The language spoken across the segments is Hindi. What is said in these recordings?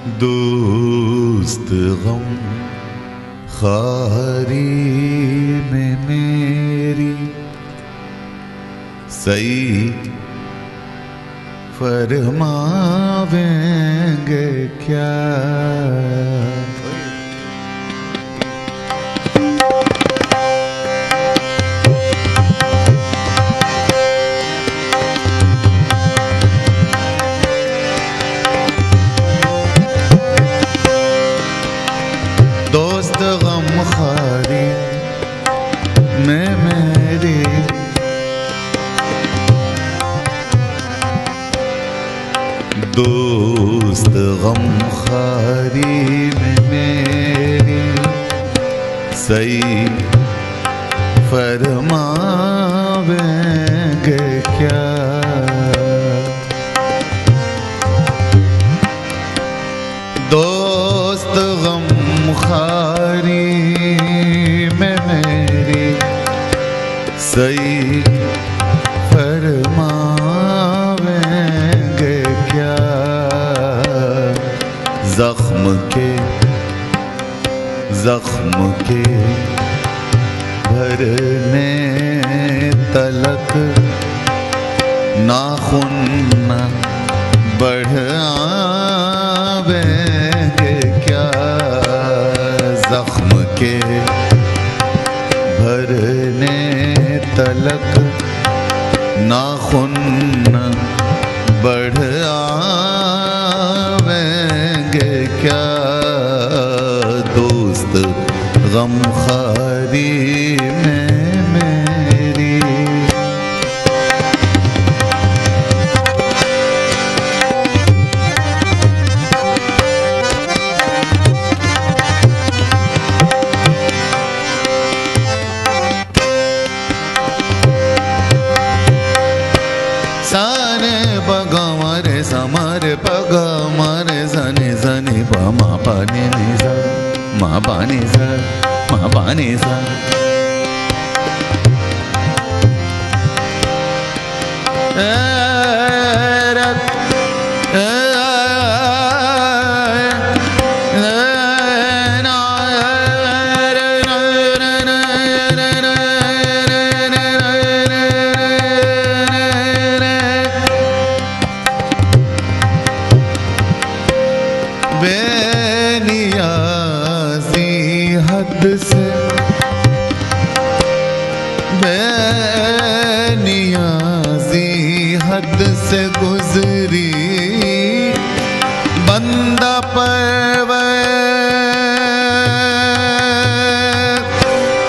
दोस्त गम खारी में मेरी सही फरमावेंगे क्या। दोस्त गम खारी में मेरी दोस्त गम खारी में मेरी सही फरमावेंगे क्या। दोस्त गम खारी में मेरी सही फरमावेंगे क्या। जख्म के भरने तलक नाखून न बढ़ावेंगे क्या। जख्म के भरने तलक नाखून न बढ़ावेंगे क्या। दोस्त गम खारी में मेरी सारे बगमरे समरे पगमरे जनि जनि मा पानी नि सा मा पानी सा मा पानी सा। बेनियाज़ी हद से बेनियाज़ी हद से गुजरी बंदा परवर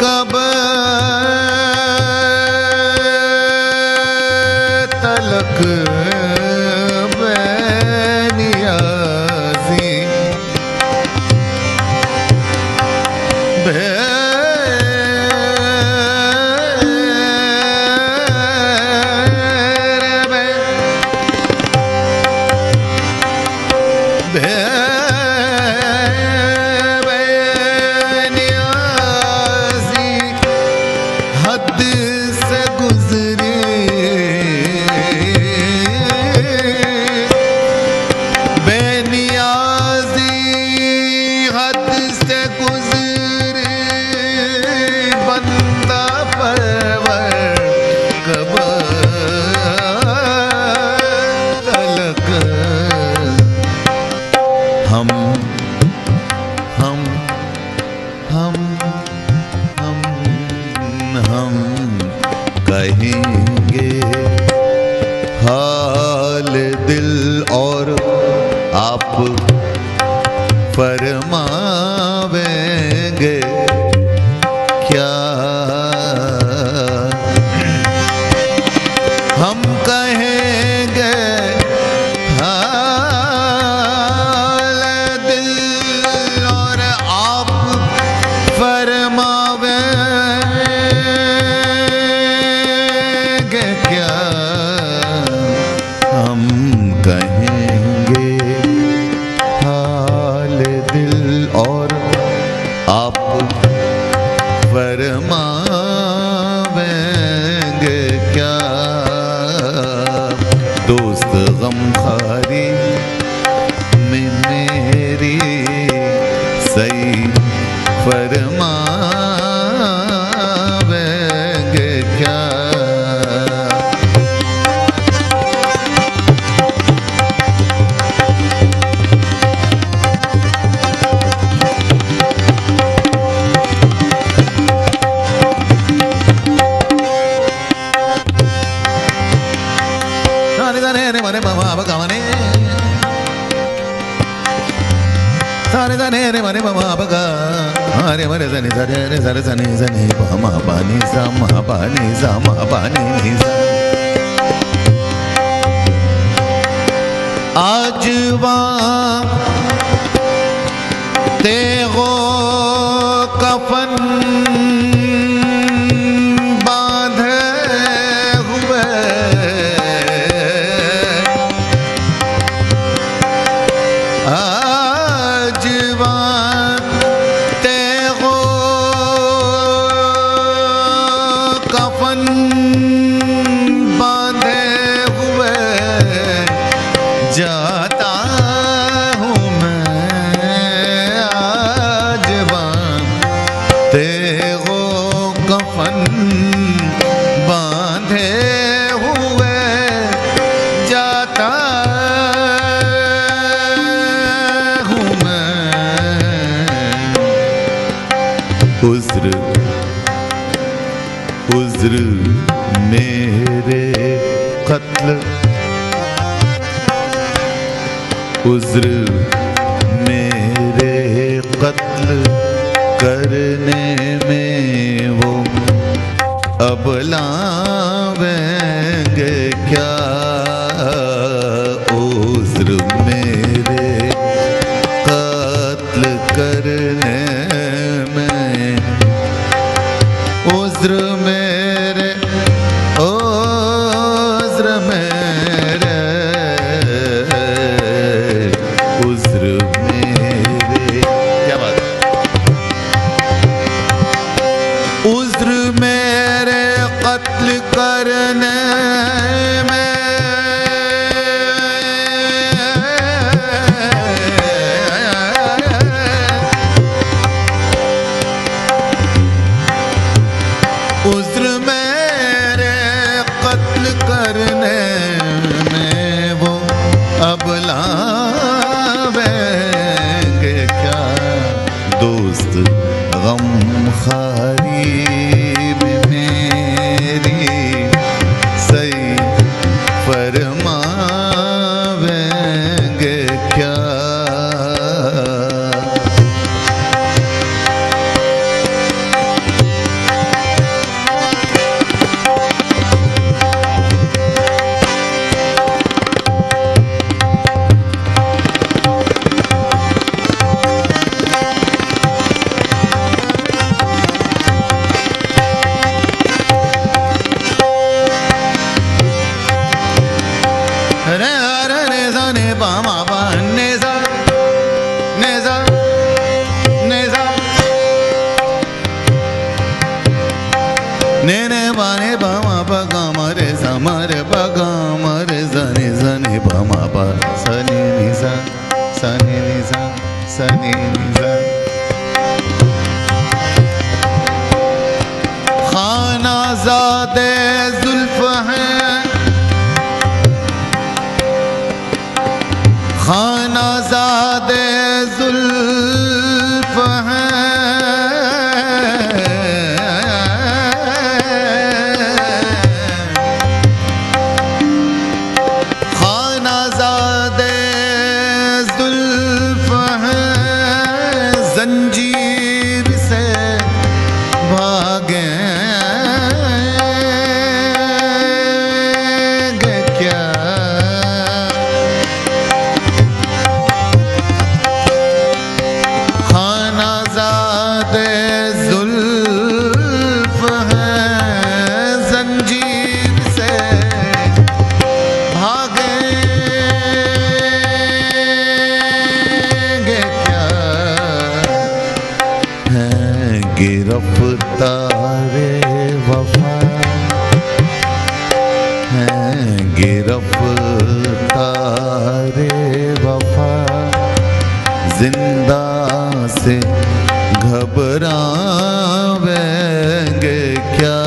कब तलक बेनियाज़ी हद से गुजरी बेनियाज़ी हद से गुजरी बंदा परवर कब तलक हम कहेंगे हाल दिल और आप फरमावेंगे क्या। हम कहेंगे हाल दिल और आप फरमावेंगे क्या। हम कहेंगे हाल दिल सही फरमावेंगे क्या। सारे सा रे मरे ममा बगा हरे मरे सनी सरे रे सरे सनी सनी पमा पानी सा मा पानी सा मा पानी नी सा। आज वहाँ तेगो कफन बांधे हुए जाता हूँ मैं आज तेगो कफन बांधे हुए जाता हूँ मैं। उज़्र उज़्र मेरे कत्ल उज़्र मेरे कत्ल करने में वो अब लावेंगे क्या। उज़्र मेरे कत्ल करने में उज़्र मेरे उज़्र मेरे उज़्र मेरे क्या बात उज़्र मेरे कत्ल करने में उज़्र मेरे कत्ल करने में वो अब लावेंगे क्या। दोस्त गमखारी में मेरी सही फरमावेंगे क्या। नेने बाने बामा बगा मरे समरे बगा मरे सनी सनी बामा पा सनी निसा सनी निसा सनी निसा। खानाज़ादे जुल्फ हैं खानाज़ादे जुल्फ हैं जंजीर से भागेंगे क्या। खानाज़ादे जुल्फ हैं जंजीर से भागेंगे क्या। गिरफ्तारे वफा हैं गिरफ्तारे वफा जिंदा से घबरावेंगे क्या,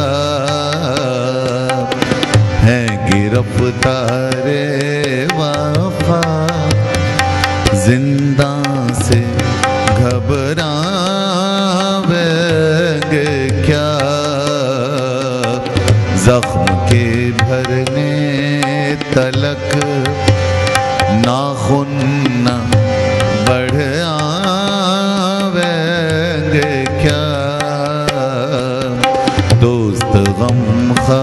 है गिरफ्तारे वफा जिंदा से घबरावेंगे क्या, जख्म के भरने तलक नाखून न बढ़ आवेंगे क्या, दोस्त गम खा